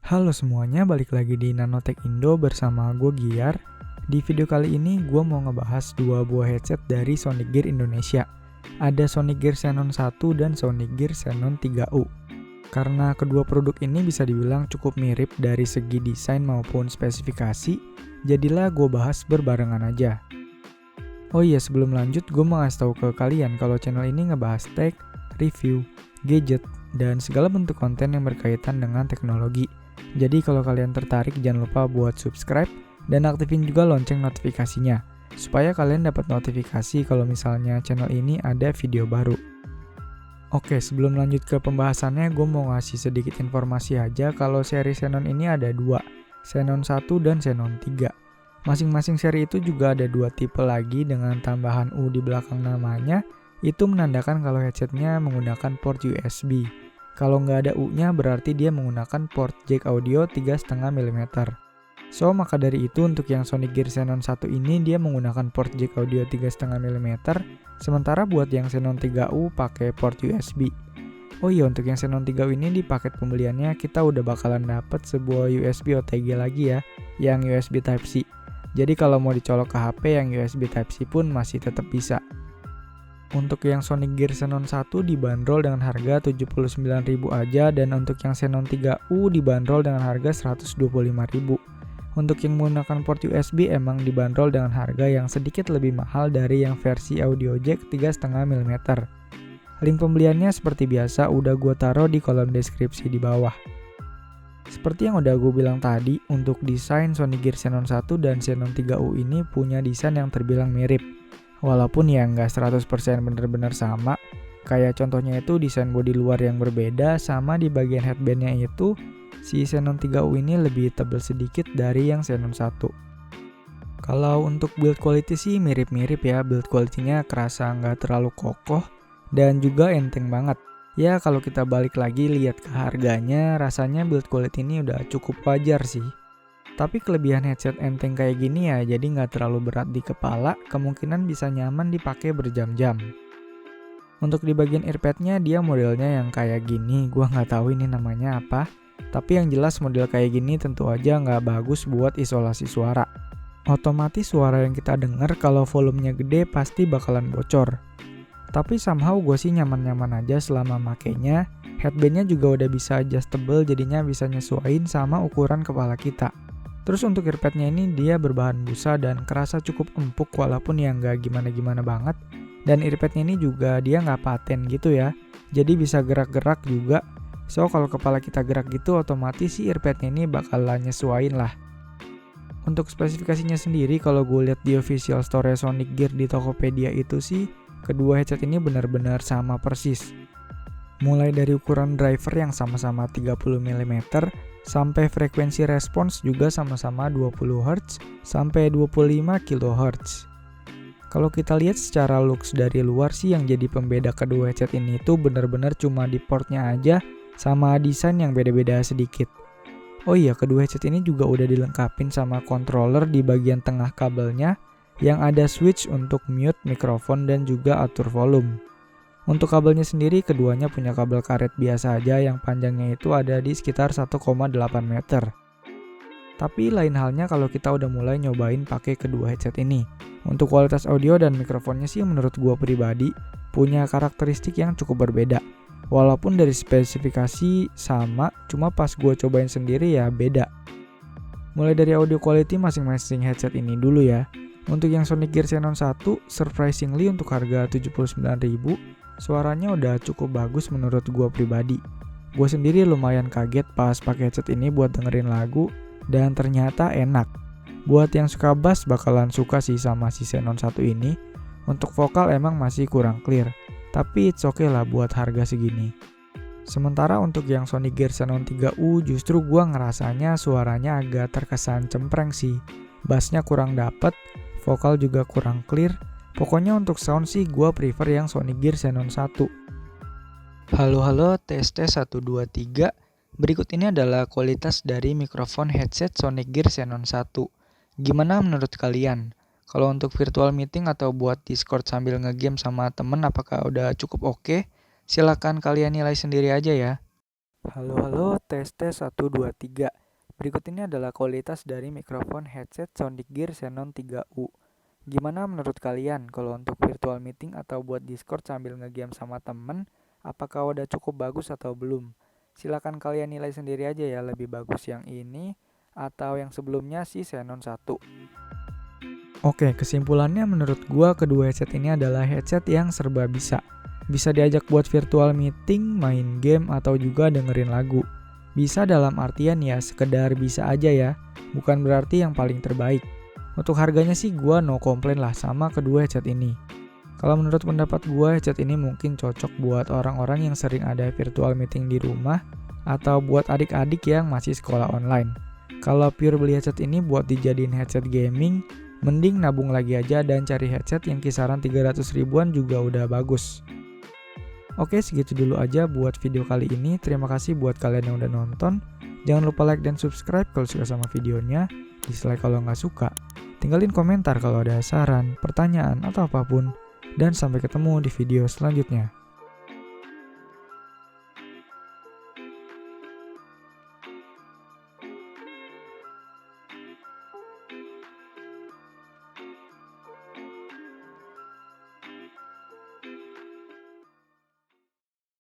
Halo semuanya, balik lagi di Nanotech Indo bersama gue Giar. Di video kali ini gue mau ngebahas dua buah headset dari Sonic Gear Indonesia. Ada Sonic Gear Xenon 1 dan Sonic Gear Xenon 3U. Karena kedua produk ini bisa dibilang cukup mirip dari segi desain maupun spesifikasi, jadilah gue bahas berbarengan aja. Oh iya, sebelum lanjut gue mau ngasih tahu ke kalian kalau channel ini ngebahas tech, review, gadget, dan segala bentuk konten yang berkaitan dengan teknologi. Jadi kalau kalian tertarik jangan lupa buat subscribe dan aktifin juga lonceng notifikasinya supaya kalian dapat notifikasi kalau misalnya channel ini ada video baru. Oke, sebelum lanjut ke pembahasannya gue mau ngasih sedikit informasi aja kalau seri Xenon ini ada dua, Xenon 1 dan Xenon 3. Masing-masing seri itu juga ada dua tipe lagi dengan tambahan U di belakang namanya, itu menandakan kalau headsetnya menggunakan port USB. Kalau nggak ada U-nya berarti dia menggunakan port jack audio 3,5 mm. So, maka dari itu untuk yang Sonic Gear Xenon 1 ini dia menggunakan port jack audio 3,5 mm, sementara buat yang Xenon 3U pakai port USB. Oh iya, untuk yang Xenon 3U ini di paket pembeliannya kita udah bakalan dapet sebuah USB OTG lagi ya, yang USB Type-C. Jadi kalau mau dicolok ke HP yang USB Type-C pun masih tetap bisa. Untuk yang Sonic Gear Xenon 1 dibanderol dengan harga 79.000 aja, dan untuk yang Xenon 3U dibanderol dengan harga 125.000. Untuk yang menggunakan port USB emang dibanderol dengan harga yang sedikit lebih mahal dari yang versi audio jack 3,5 mm. Link pembeliannya seperti biasa udah gue taruh di kolom deskripsi di bawah. Seperti yang udah gue bilang tadi, untuk desain Sonic Gear Xenon 1 dan Xenon 3U ini punya desain yang terbilang mirip. Walaupun ya nggak 100% bener-bener sama, kayak contohnya itu desain bodi luar yang berbeda, sama di bagian headbandnya itu, si Xenon 3U ini lebih tebal sedikit dari yang Xenon 1. Kalau untuk build quality sih mirip-mirip ya, build quality-nya kerasa nggak terlalu kokoh, dan juga enteng banget. Ya kalau kita balik lagi lihat ke harganya, rasanya build quality ini udah cukup wajar sih. Tapi kelebihan headset enteng kayak gini ya, jadi nggak terlalu berat di kepala, kemungkinan bisa nyaman dipakai berjam-jam. Untuk di bagian earpadnya dia modelnya yang kayak gini, gua nggak tahu ini namanya apa. Tapi yang jelas model kayak gini tentu aja nggak bagus buat isolasi suara. Otomatis suara yang kita dengar kalau volumenya gede pasti bakalan bocor. Tapi somehow gue sih nyaman-nyaman aja selama makainya. Headbandnya juga udah bisa adjustable, jadinya bisa nyesuaiin sama ukuran kepala kita. Terus untuk earpadnya ini dia berbahan busa dan kerasa cukup empuk walaupun ya nggak gimana-gimana banget. Dan earpadnya ini juga dia nggak paten gitu ya, jadi bisa gerak-gerak juga. So kalau kepala kita gerak gitu otomatis si earpadnya ini bakalan nyesuaiin lah. Untuk spesifikasinya sendiri kalau gue lihat di official store Sonic Gear di Tokopedia itu sih, kedua headset ini benar-benar sama persis. Mulai dari ukuran driver yang sama-sama 30 mm, sampai frekuensi respons juga sama-sama 20 Hz sampai 25 kHz. Kalau kita lihat secara looks dari luar sih yang jadi pembeda kedua headset ini tuh benar-benar cuma di portnya aja sama desain yang beda-beda sedikit. Oh iya, kedua headset ini juga udah dilengkapin sama controller di bagian tengah kabelnya yang ada switch untuk mute, mikrofon, dan juga atur volume. Untuk kabelnya sendiri keduanya punya kabel karet biasa aja yang panjangnya itu ada di sekitar 1,8 meter. Tapi lain halnya kalau kita udah mulai nyobain pakai kedua headset ini. Untuk kualitas audio dan mikrofonnya sih menurut gua pribadi punya karakteristik yang cukup berbeda. Walaupun dari spesifikasi sama, cuma pas gua cobain sendiri ya beda. Mulai dari audio quality masing-masing headset ini dulu ya. Untuk yang Sonic Gear Xenon 1, surprisingly untuk harga 79.000, suaranya udah cukup bagus menurut gua pribadi. Gua sendiri lumayan kaget pas pakai headset ini buat dengerin lagu, dan ternyata enak. Buat yang suka bass bakalan suka sih sama si Xenon 1 ini. Untuk vokal emang masih kurang clear, tapi it's okay lah buat harga segini. Sementara untuk yang Sonic Gear Xenon 3U justru gua ngerasanya suaranya agak terkesan cempreng sih. Bassnya kurang dapet, vokal juga kurang clear. Pokoknya untuk sound sih gua prefer yang Sonic Gear Xenon 1. Halo, tes 1 2 3. Berikut ini adalah kualitas dari mikrofon headset Sonic Gear Xenon 1. Gimana menurut kalian? Kalau untuk virtual meeting atau buat Discord sambil ngegame sama temen apakah udah cukup oke? Silakan kalian nilai sendiri aja ya. Halo halo, tes tes 1 2 3. Berikut ini adalah kualitas dari mikrofon headset Sonicgear Xenon 3U. Gimana menurut kalian kalau untuk virtual meeting atau buat Discord sambil ngegame sama temen, apakah udah cukup bagus atau belum? Silakan kalian nilai sendiri aja ya, lebih bagus yang ini atau yang sebelumnya si Xenon 1. Oke, kesimpulannya menurut gua kedua headset ini adalah headset yang serba bisa. Bisa diajak buat virtual meeting, main game, atau juga dengerin lagu. Bisa dalam artian ya sekedar bisa aja ya, bukan berarti yang paling terbaik. Untuk harganya sih gua no komplain lah sama kedua headset ini. Kalau menurut pendapat gua, headset ini mungkin cocok buat orang-orang yang sering ada virtual meeting di rumah, atau buat adik-adik yang masih sekolah online. Kalau pure beli headset ini buat dijadiin headset gaming, mending nabung lagi aja dan cari headset yang kisaran 300 ribuan juga udah bagus. Oke, segitu dulu aja buat video kali ini. Terima kasih buat kalian yang udah nonton. Jangan lupa like dan subscribe kalau suka sama videonya. Dislike kalau nggak suka. Tinggalin komentar kalau ada saran, pertanyaan, atau apapun. Dan sampai ketemu di video selanjutnya.